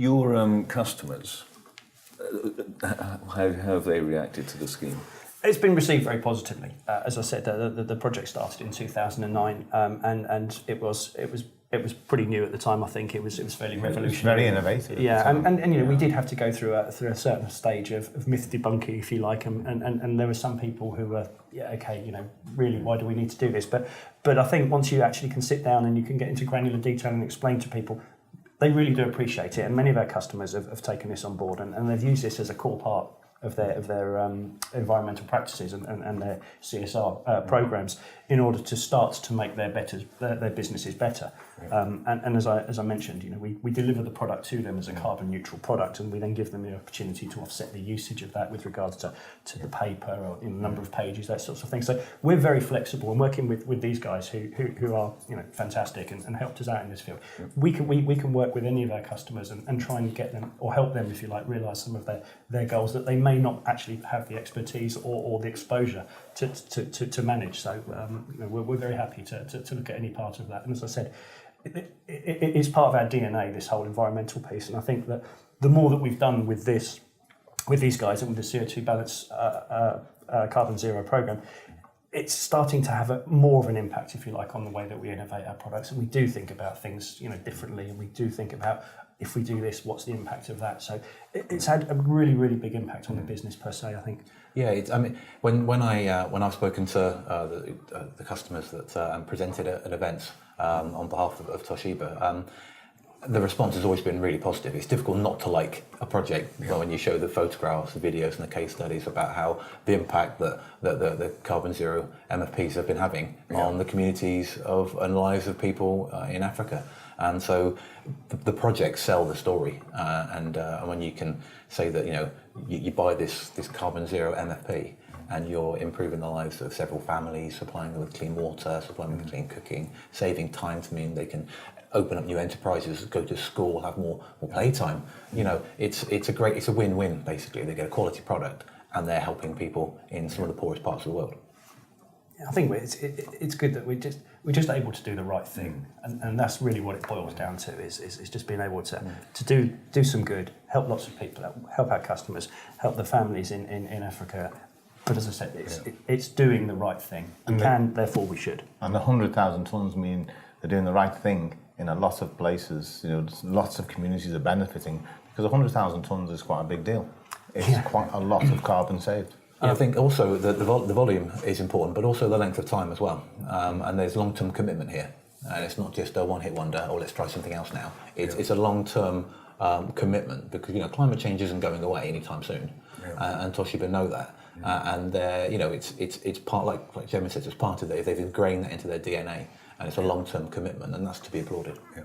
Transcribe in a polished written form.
Your customers, how have they reacted to the scheme? It's been received very positively. As I said, the project started in 2009, and it was pretty new at the time. I think it was fairly revolutionary. Very innovative. Yeah, and you know, we did have to go through a certain stage of myth debunking, if you like, and there were some people who were, yeah, okay, you know, really, why do we need to do this? But I think once you actually can sit down and you can get into granular detail and explain to people, they really do appreciate it. And many of our customers have taken this on board, and they've used this as a core part of their environmental practices and their CSR programs in order to start to make their businesses better. And as I mentioned, you know, we deliver the product to them as a carbon neutral product, and we then give them the opportunity to offset the usage of that with regards to the paper or the number of pages, that sorts of things. So we're very flexible, and working with these guys who are, you know, fantastic and helped us out in this field. We can work with any of our customers and try and get them, or help them, if you like, realise some of their goals that they may not actually have the expertise or the exposure to manage. So you know, we're very happy to look at any part of that. And as I said, it's part of our DNA, this whole environmental piece. And I think that the more that we've done with these guys and with the CO2 balance carbon zero program, it's starting to have more of an impact, if you like, on the way that we innovate our products. And we do think about things, you know, differently, and we do think about, if we do this, what's the impact of that? So it's had a really, really big impact on the business per se, I think. Yeah, I mean, when I've spoken to the customers that presented at events on behalf of Toshiba, the response has always been really positive. It's difficult not to like a project when you show the photographs, the videos, and the case studies about how the impact that the carbon zero MFPs have been having on the communities and lives of people in Africa. And so the projects sell the story, and when you can say that, you know, you buy this carbon zero MFP and you're improving the lives of several families, supplying them with clean water, supplying them with clean cooking, saving time to mean they can open up new enterprises, go to school, have more playtime. You know, it's a win-win basically. They get a quality product and they're helping people in some of the poorest parts of the world. I think it's good that we're just able to do the right thing, and that's really what it boils down to. Is just being able to do some good, help lots of people, help our customers, help the families in Africa. But as I said, it's doing the right thing, and therefore we should. And 100,000 tonnes mean they're doing the right thing in a lot of places. You know, lots of communities are benefiting because 100,000 tonnes is quite a big deal. It's quite a lot of carbon saved. And I think also the volume is important, but also the length of time as well. And there's long-term commitment here. And it's not just a one-hit wonder, or let's try something else now. It's a long-term commitment, because, you know, climate change isn't going away anytime soon. And Toshiba know that. And you know, it's part, like Gemma says, it's part of it. They've ingrained that into their DNA, and it's a long-term commitment, and that's to be applauded. Yeah.